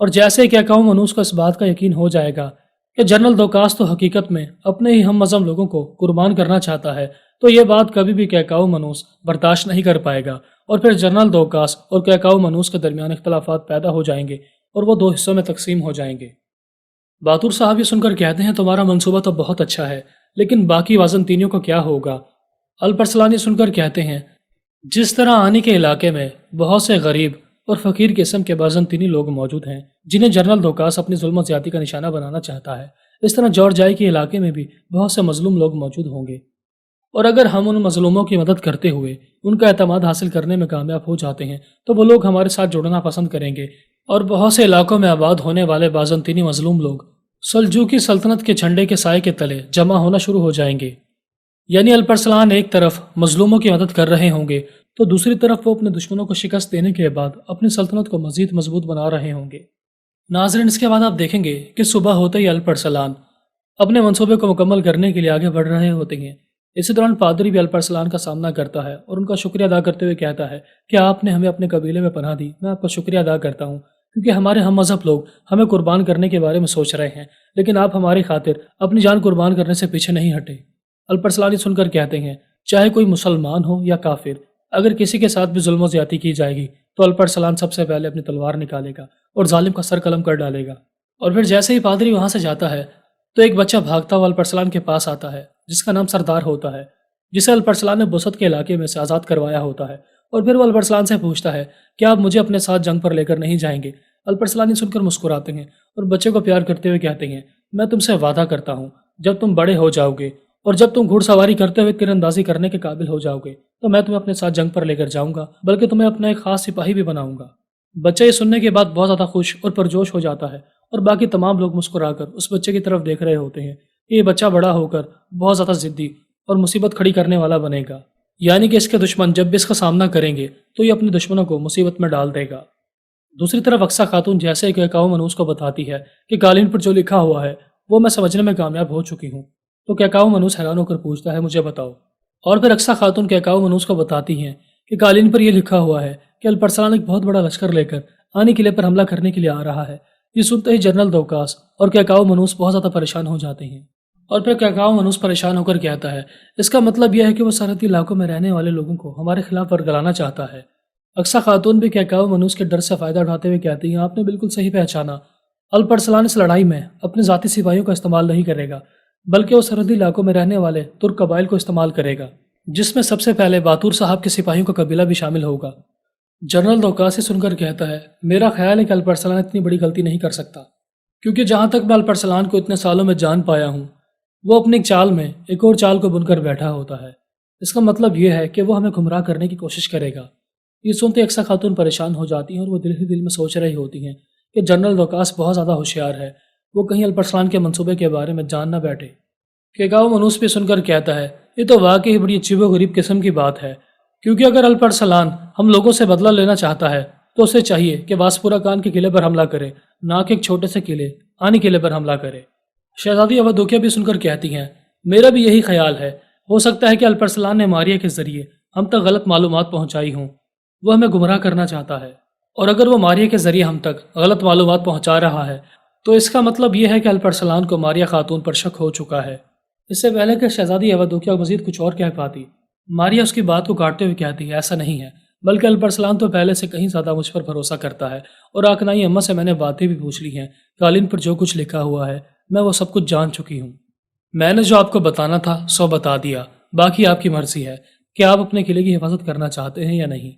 اور جیسے ہی کیکاؤ منوس کو اس بات کا یقین ہو جائے گا کہ جنرل دوکاس تو حقیقت میں اپنے ہی ہم مذہب لوگوں کو قربان کرنا چاہتا ہے، تو یہ بات کبھی بھی کیکاؤ منوس برداشت نہیں کر پائے گا، اور پھر جنرل دوکاس اور کیکاؤ منوس کے درمیان اختلافات پیدا ہو جائیں گے اور وہ دو حصوں میں تقسیم ہو جائیں گے۔ باتور صاحب یہ سن کر کہتے ہیں تمہارا منصوبہ تو بہت اچھا ہے، لیکن باقی وازنطینیوں کو کیا ہوگا؟ الپرسلان یہ سن کر کہتے ہیں جس طرح آنی کے علاقے میں بہت سے غریب اور فقیر قسم کے بازنطینی لوگ موجود ہیں جنہیں جنرل دوکاس اپنی ظلم و زیادتی کا نشانہ بنانا چاہتا ہے، اس طرح جارجائی کے علاقے میں بھی بہت سے مظلوم لوگ موجود ہوں گے، اور اگر ہم ان مظلوموں کی مدد کرتے ہوئے ان کا اعتماد حاصل کرنے میں کامیاب ہو جاتے ہیں تو وہ لوگ ہمارے ساتھ جڑنا پسند کریں گے، اور بہت سے علاقوں میں آباد ہونے والے بازنطینی مظلوم لوگ سلجوقی سلطنت کے جھنڈے کے سائے کے تلے جمع ہونا شروع ہو جائیں گے۔ یعنی الپرسلان ایک طرف مظلوموں کی مدد کر رہے ہوں گے تو دوسری طرف وہ اپنے دشمنوں کو شکست دینے کے بعد اپنی سلطنت کو مزید مضبوط بنا رہے ہوں گے۔ ناظرین، اس کے بعد آپ دیکھیں گے کہ صبح ہوتے ہی الپرسلان اپنے منصوبے کو مکمل کرنے کے لیے آگے بڑھ رہے ہوتے ہیں۔ اسی دوران پادری بھی الپرسلان کا سامنا کرتا ہے اور ان کا شکریہ ادا کرتے ہوئے کہتا ہے کہ آپ نے ہمیں اپنے قبیلے میں پناہ دی، میں آپ کا شکریہ ادا کرتا ہوں کیونکہ ہمارے ہم مذہب لوگ ہمیں قربان کرنے کے بارے میں سوچ رہے ہیں، لیکن آپ ہماری خاطر اپنی جان قربان کرنے سے پیچھے نہیں ہٹے۔ الپرسلانی سن کر کہتے ہیں چاہے کوئی مسلمان ہو یا کافر، اگر کسی کے ساتھ بھی ظلم و زیادتی کی جائے گی تو الپرسلان سب سے پہلے اپنی تلوار نکالے گا اور ظالم کا سر قلم کر ڈالے گا۔ اور پھر جیسے ہی پادری وہاں سے جاتا ہے تو ایک بچہ بھاگتا ہوا الپرسلان کے پاس آتا ہے جس کا نام سردار ہوتا ہے، جسے الپرسلان نے بسط کے علاقے میں سے آزاد کروایا ہوتا ہے، اور پھر وہ الپرسلان سے پوچھتا ہے کہ آپ مجھے اپنے ساتھ جنگ پر لے کر نہیں جائیں گے؟ الپرسلانی سن کر مسکراتے ہیں اور بچے کو پیار کرتے ہوئے کہتے ہیں میں تم سے وعدہ کرتا ہوں جب تم بڑے ہو جاؤ گے اور جب تم گھڑ سواری کرتے ہوئے تیر اندازی کرنے کے قابل ہو جاؤ گے تو میں تمہیں اپنے ساتھ جنگ پر لے کر جاؤں گا، بلکہ تمہیں اپنا ایک خاص سپاہی بھی بناؤں گا۔ بچہ یہ سننے کے بعد بہت زیادہ خوش اور پرجوش ہو جاتا ہے اور باقی تمام لوگ مسکرا کر اس بچے کی طرف دیکھ رہے ہوتے ہیں کہ یہ بچہ بڑا ہو کر بہت زیادہ ضدی اور مصیبت کھڑی کرنے والا بنے گا، یعنی کہ اس کے دشمن جب بھی اس کا سامنا کریں گے تو یہ اپنے دشمنوں کو مصیبت میں ڈال دے گا۔ دوسری طرف اقصیٰ خاتون جیسے کہ کیکاؤ منوس کو بتاتی ہے کہ قالین پر جو لکھا ہوا ہے وہ میں سمجھنے میں کامیاب ہو چکی ہوں، تو کیکاؤ منوس حیران ہو کر پوچھتا ہے مجھے بتاؤ، اور پھر اقصیٰ خاتون کیکاؤ منوس کو بتاتی ہیں کہ قالین پر یہ لکھا ہوا ہے کہ الپرسلان ایک بہت بڑا لشکر لے کر آنی قلعے پر حملہ کرنے کے لیے آ رہا ہے۔ یہ سنتے ہی جنرل دوکاس اور کیکاؤ منوس بہت زیادہ پریشان ہو جاتے ہیں، اور پھر کیکاؤ منوس پریشان ہو کر کہتا ہے اس کا مطلب یہ ہے کہ وہ سرحدی علاقوں میں رہنے والے لوگوں کو ہمارے خلاف ورگلانا چاہتا ہے۔ اقصیٰ خاتون بھی کیکاؤ منوس کے ڈر سے فائدہ اٹھاتے ہوئے کہتی ہیں آپ نے بالکل صحیح پہچانا، الپرسلان اس لڑائی میں اپنے ذاتی سپاہیوں کا استعمال نہیں کرے گا، بلکہ وہ سرحدی علاقوں میں رہنے والے ترک قبائل کو استعمال کرے گا، جس میں سب سے پہلے باتور صاحب کے سپاہیوں کا قبیلہ بھی شامل ہوگا۔ جنرل دوکاسی سن کر کہتا ہے میرا خیال ہے کہ الپرسلان اتنی بڑی غلطی نہیں کر سکتا، کیونکہ جہاں تک میں الپرسلان کو اتنے سالوں میں جان پایا ہوں وہ اپنی ایک چال میں ایک اور چال کو بن کر بیٹھا ہوتا ہے۔ اس کا مطلب یہ ہے کہ وہ ہمیں گمراہ کرنے کی کوشش کرے گا۔ یہ سنتے اقصیٰ خاتون پریشان ہو جاتی ہیں اور وہ دل ہی دل میں سوچ رہی ہوتی ہیں کہ جنرل دوکاس بہت زیادہ ہوشیار ہے، وہ کہیں الپرسلان کے منصوبے کے بارے میں جان نہ بیٹھے۔ کیکاؤ منوس بھی سن کر کہتا ہے یہ تو واقعی بڑی عجیب و غریب قسم کی بات ہے، کیونکہ اگر الپرسلان ہم لوگوں سے بدلہ لینا چاہتا ہے تو اسے چاہیے کہ واسپورا کان کے قلعے پر حملہ کرے، نہ کہ ایک چھوٹے سے قلعے آنی قلعے پر حملہ کرے۔ شہزادی اوادوکیا بھی سن کر کہتی ہیں میرا بھی یہی خیال ہے، ہو سکتا ہے کہ الپرسلان نے ماریا کے ذریعے ہم تک غلط معلومات پہنچائی ہوں، وہ ہمیں گمراہ کرنا چاہتا ہے، اور اگر وہ ماریا کے ذریعے ہم تک غلط معلومات پہنچا رہا ہے تو اس کا مطلب یہ ہے کہ الپرسلان کو ماریا خاتون پر شک ہو چکا ہے۔ اس سے پہلے کہ شہزادی اوادوکیا مزید کچھ اور کہہ پاتی، ماریا اس کی بات کو کاٹتے ہوئے کہتی ہے ایسا نہیں ہے، بلکہ الپرسلان تو پہلے سے کہیں زیادہ مجھ پر بھروسہ کرتا ہے، اور آکنائی اماں سے میں نے باتیں بھی پوچھ لی ہیں، قالین پر جو کچھ لکھا ہوا ہے میں وہ سب کچھ جان چکی ہوں۔ میں نے جو آپ کو بتانا تھا سو بتا دیا، باقی آپ کی مرضی ہے کہ آپ اپنے قلعے کی حفاظت کرنا چاہتے ہیں یا نہیں۔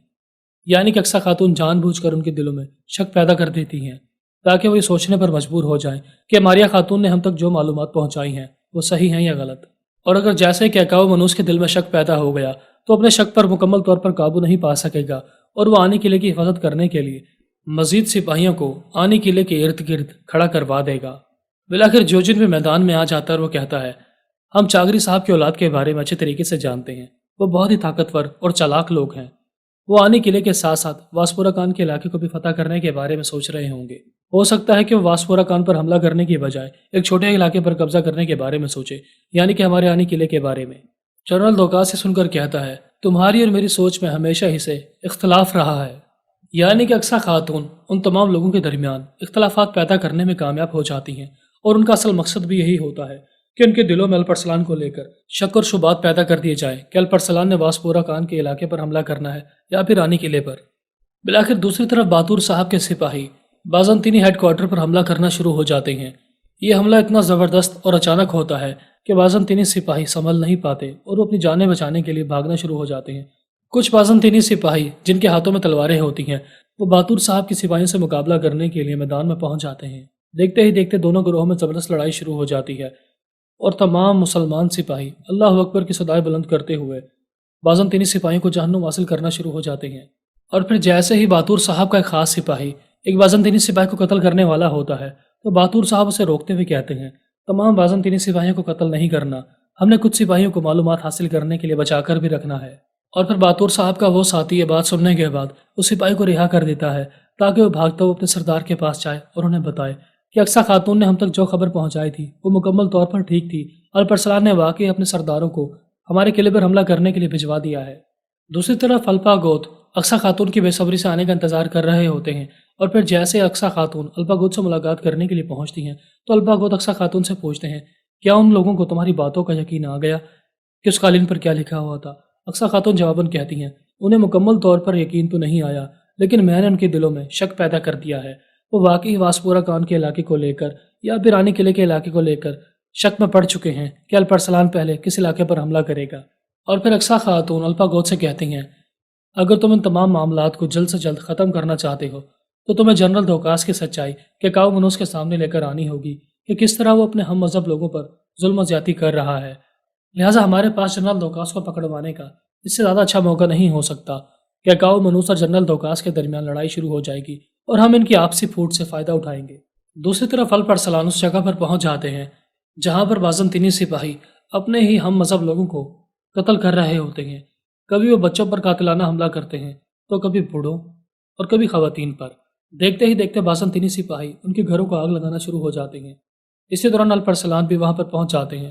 یعنی کہ اقصیٰ خاتون جان بوجھ کر ان کے دلوں میں شک پیدا کر دیتی ہیں تاکہ وہ یہ سوچنے پر مجبور ہو جائیں کہ ماریا خاتون نے ہم تک جو معلومات پہنچائی ہیں وہ صحیح ہیں یا غلط۔ اور اگر جیسے کیکاؤ منوس کے دل میں شک پیدا ہو گیا تو اپنے شک پر مکمل طور پر قابو نہیں پا سکے گا، اور وہ آنی قلعے کی حفاظت کرنے کے لیے مزید سپاہیوں کو آنی قلعے کے ارد گرد کھڑا کروا دے گا۔ بالآخر جوجن بھی میدان میں آ جاتا ہے اور وہ کہتا ہے ہم چاغری صاحب کی اولاد کے بارے میں اچھے طریقے سے جانتے ہیں، وہ بہت ہی طاقتور اور چالاک لوگ ہیں، وہ آنی قلعے کے ساتھ ساتھ واسپورا کان کے علاقے کو بھی فتح کرنے کے بارے میں سوچ رہے ہوں گے۔ ہو سکتا ہے کہ وہ واسپورا کان پر حملہ کرنے کی بجائے ایک چھوٹے علاقے پر قبضہ کرنے کے بارے میں سوچے، یعنی کہ ہمارے آنی قلعے کے بارے میں۔ جنرل دوکاس سے سن کر کہتا ہے تمہاری اور میری سوچ میں ہمیشہ ہی سے اختلاف رہا ہے، یعنی کہ اقصی خاتون ان تمام لوگوں کے درمیان اختلافات پیدا کرنے میں کامیاب ہو جاتی ہیں، اور ان کا اصل مقصد بھی یہی ہوتا ہے کہ ان کے دلوں میں الپرسلان کو لے کر شک اور شبہات پیدا کر دیے جائیں کہ الپرسلان نے واسپورا کان کے علاقے پر حملہ کرنا ہے یا پھر رانی قلعے پر۔ بالآخر دوسری طرف باتور صاحب کے سپاہی بازنطینی ہیڈ کوارٹر پر حملہ کرنا شروع ہو جاتے ہیں۔ یہ حملہ اتنا زبردست اور اچانک ہوتا ہے کہ بازنطینی سپاہی سنبھل نہیں پاتے اور وہ اپنی جانیں بچانے کے لیے بھاگنا شروع ہو جاتے ہیں۔ کچھ بازنطینی سپاہی جن کے ہاتھوں میں تلواریں ہوتی ہیں وہ باتور صاحب کی سپاہیوں سے مقابلہ کرنے کے لیے میدان میں پہنچ جاتے ہیں۔ دیکھتے ہی دیکھتے دونوں گروہوں میں زبردست لڑائی شروع ہو جاتی ہے اور تمام مسلمان سپاہی اللہ اکبر کی صدائیں بلند کرتے ہوئے بازنطینی سپاہیوں کو جہنم حاصل کرنا شروع ہو جاتے ہیں۔ اور پھر جیسے ہی باتور صاحب کا ایک خاص سپاہی ایک بازنطینی سپاہی کو قتل کرنے والا ہوتا ہے تو باتور صاحب اسے روکتے ہوئے کہتے ہیں تمام بازنطینی سپاہیوں کو قتل نہیں کرنا، ہم نے کچھ سپاہیوں کو معلومات حاصل کرنے کے لیے بچا کر بھی رکھنا ہے۔ اور پھر باتور صاحب کا وہ ساتھی یہ بات سننے کے بعد اس سپاہی کو رہا کر دیتا ہے تاکہ وہ بھاگتا ہوا اپنے سردار کے پاس جائے اور انہیں بتائے کہ اقصی خاتون نے ہم تک جو خبر پہنچائی تھی وہ مکمل طور پر ٹھیک تھی۔ الپرسلان نے واقعی اپنے سرداروں کو ہمارے قلعے پر حملہ کرنے کے لیے بھجوا دیا ہے۔ دوسری طرف الپا گوت اقصی خاتون کی بے صبری سے آنے کا انتظار کر رہے ہوتے ہیں، اور پھر جیسے اقصی خاتون الپا گوت سے ملاقات کرنے کے لیے پہنچتی ہیں تو الپا گوت اقصی خاتون سے پوچھتے ہیں کیا ان لوگوں کو تمہاری باتوں کا یقین آ گیا کہ اس قالین پر کیا لکھا ہوا تھا؟ اقصی خاتون جواباً کہتی ہیں انہیں مکمل طور پر یقین تو نہیں آیا، لیکن میں نے ان کے دلوں میں شک پیدا کر دیا ہے۔ وہ واقعی واسپورا کان کے علاقے کو لے کر یا پھر رانی قلعے کے علاقے کو لے کر شک میں پڑ چکے ہیں کہ الپرسلان پہلے کس علاقے پر حملہ کرے گا۔ اور پھر اقصی خاتون الپا گوت سے کہتی ہیں اگر تم ان تمام معاملات کو جلد سے جلد ختم کرنا چاہتے ہو تو تمہیں جنرل دوکاس کی سچائی کہ کاؤ منوس کے سامنے لے کر آنی ہوگی کہ کس طرح وہ اپنے ہم مذہب لوگوں پر ظلم و زیادتی کر رہا ہے۔ لہٰذا ہمارے پاس جنرل دوکاس کو پکڑوانے کا اس سے زیادہ اچھا موقع نہیں ہو سکتا کہ کاؤ منوس اور جنرل دوکاس کے درمیان لڑائی شروع ہو جائے گی اور ہم ان کی آپسی پھوٹ سے فائدہ اٹھائیں گے۔ دوسری طرف الپرسلان اس جگہ پر پہنچ جاتے ہیں جہاں پر بازنطینی سپاہی اپنے ہی ہم مذہب لوگوں کو قتل کر رہے ہوتے ہیں۔ کبھی وہ بچوں پر قاتلانہ حملہ کرتے ہیں تو کبھی بوڑھوں اور کبھی خواتین پر۔ دیکھتے ہی دیکھتے بازنطینی سپاہی ان کے گھروں کو آگ لگانا شروع ہو جاتے ہیں۔ اسی دوران الپرسلان بھی وہاں پر پہنچ جاتے ہیں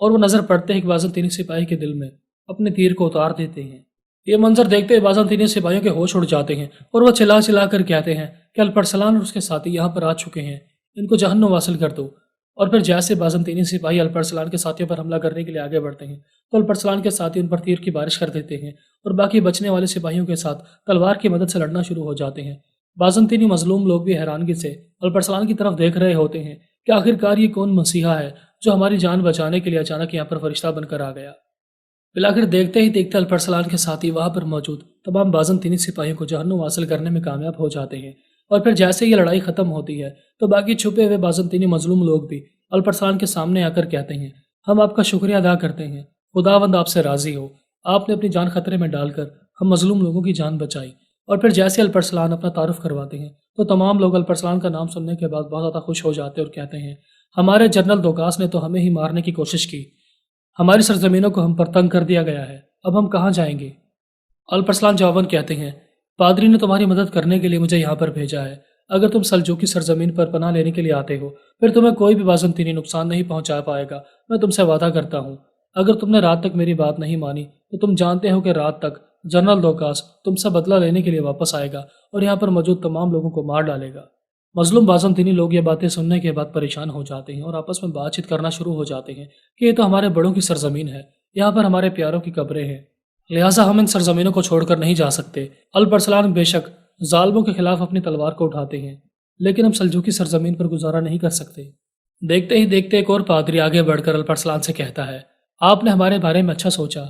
اور وہ نظر پڑتے ہیں کہ بازنطینی سپاہی کے دل میں اپنے تیر کو اتار دیتے ہیں۔ یہ منظر دیکھتے ہوئے بازنطینی سپاہیوں کے ہوش اڑ جاتے ہیں اور وہ چلا چلا کر کہتے ہیں کہ الپرسلان اور اس کے ساتھی یہاں پر آ چکے ہیں، ان کو جہنم واصل کر دو۔ اور پھر جیسے بازنطینی سپاہی الپرسلان کے ساتھیوں پر حملہ کرنے کے لیے آگے بڑھتے ہیں تو الپرسلان کے ساتھی ان پر تیر کی بارش کر دیتے ہیں اور باقی بچنے والے سپاہیوں کے ساتھ تلوار کی مدد سے لڑنا شروع ہو جاتے ہیں۔ بازنطینی مظلوم لوگ بھی حیرانگی سے الپرسلان کی طرف دیکھ رہے ہوتے ہیں کہ آخرکار یہ کون مسیحا ہے جو ہماری جان بچانے کے لیے اچانک یہاں پر فرشتہ بن کر آ گیا۔ بالآخر دیکھتے ہی دیکھتے الپرسلان کے ساتھی وہاں پر موجود تمام بازنطینی سپاہیوں کو جہنم حاصل کرنے میں کامیاب ہو جاتے ہیں۔ اور پھر جیسے یہ لڑائی ختم ہوتی ہے تو باقی چھپے ہوئے بازنطینی مظلوم لوگ بھی الپرسلان کے سامنے آ کر کہتے ہیں ہم آپ کا شکریہ ادا کرتے ہیں، خداوند آپ سے راضی ہو، آپ نے اپنی جان خطرے میں ڈال کر ہم مظلوم لوگوں کی جان بچائی۔ اور پھر جیسے الپرسلان اپنا تعارف کرواتے ہیں تو تمام لوگ الپرسلان کا نام سننے کے بعد بہت زیادہ خوش ہو جاتے اور کہتے ہیں ہمارے جنرل دوکاس نے تو ہمیں ہی مارنے کی کوشش کی، ہماری سرزمینوں کو ہم پر تنگ کر دیا گیا ہے، اب ہم کہاں جائیں گے؟ الپرسلان جواباً کہتے ہیں پادری نے تمہاری مدد کرنے کے لیے مجھے یہاں پر بھیجا ہے، اگر تم سلجوقی سرزمین پر پناہ لینے کے لیے آتے ہو پھر تمہیں کوئی بھی بازنطینی نقصان نہیں پہنچا پائے گا، میں تم سے وعدہ کرتا ہوں۔ اگر تم نے رات تک میری بات نہیں مانی تو تم جانتے ہو کہ رات تک جنرل دوکاس تم سے بدلہ لینے کے لیے واپس آئے گا اور یہاں پر موجود تمام لوگوں کو مار ڈالے گا۔ مظلوم بازنطینی لوگ یہ باتیں سننے کے بعد پریشان ہو جاتے ہیں اور آپس میں بات چیت کرنا شروع ہو جاتے ہیں کہ یہ تو ہمارے بڑوں کی سرزمین ہے، یہاں پر ہمارے پیاروں کی قبریں ہیں، لہٰذا ہم ان سرزمینوں کو چھوڑ کر نہیں جا سکتے۔ الپرسلان بے شک ظالموں کے خلاف اپنی تلوار کو اٹھاتے ہیں، لیکن ہم سلجوقی سرزمین پر گزارا نہیں کر سکتے۔ دیکھتے ہی دیکھتے ایک اور پادری آگے بڑھ کر الپرسلان سے کہتا ہے آپ نے ہمارے بارے میں اچھا سوچا،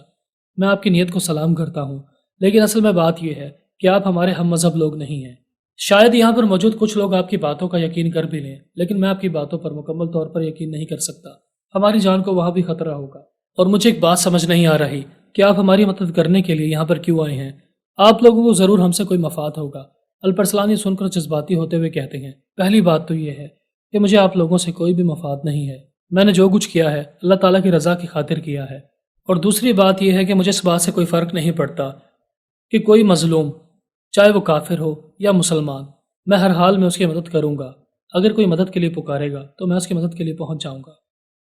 میں آپ کی نیت کو سلام کرتا ہوں، لیکن اصل میں بات یہ ہے کہ آپ ہمارے ہم مذہب لوگ نہیں ہیں۔ شاید یہاں پر موجود کچھ لوگ آپ کی باتوں کا یقین کر بھی لیں، لیکن میں آپ کی باتوں پر مکمل طور پر یقین نہیں کر سکتا، ہماری جان کو وہاں بھی خطرہ ہوگا۔ اور مجھے ایک بات سمجھ نہیں آ رہی کہ آپ ہماری مدد کرنے کے لیے یہاں پر کیوں آئے ہیں، آپ لوگوں کو ضرور ہم سے کوئی مفاد ہوگا۔ الپرسلان یہ سن کر جذباتی ہوتے ہوئے کہتے ہیں پہلی بات تو یہ ہے کہ مجھے آپ لوگوں سے کوئی بھی مفاد نہیں ہے، میں نے جو کچھ کیا ہے اللہ تعالیٰ کی رضا کی خاطر کیا ہے۔ اور دوسری بات یہ ہے کہ مجھے اس بات سے کوئی فرق نہیں پڑتا کہ کوئی مظلوم چاہے وہ کافر ہو یا مسلمان، میں ہر حال میں اس کی مدد کروں گا، اگر کوئی مدد کے لیے پکارے گا تو میں اس کی مدد کے لیے پہنچ جاؤں گا۔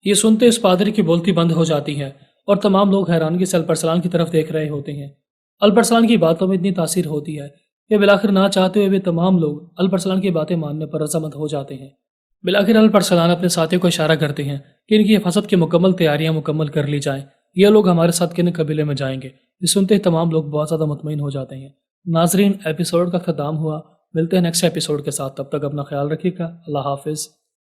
یہ سنتے اس پادری کی بولتی بند ہو جاتی ہے اور تمام لوگ حیرانگی سے الپرسلان کی طرف دیکھ رہے ہوتے ہیں۔ الپرسلان کی باتوں میں اتنی تاثیر ہوتی ہے یہ بالآخر نہ چاہتے ہوئے بھی تمام لوگ الپرسلان کی باتیں ماننے پر رضامند ہو جاتے ہیں۔ بالآخر الپرسلان اپنے ساتھیوں کو اشارہ کرتے ہیں کہ ان کی حفاظت کی مکمل تیاریاں مکمل کر لی جائیں، یہ لوگ ہمارے ساتھ کن قبیلے میں جائیں گے۔ یہ سنتے ہی تمام لوگ بہت زیادہ مطمئن ہو جاتے ہیں۔ ناظرین، ایپیسوڈ کا ختم ہوا، ملتے ہیں نیکسٹ ایپیسوڈ کے ساتھ، تب تک اپنا خیال رکھیے گا، اللہ حافظ۔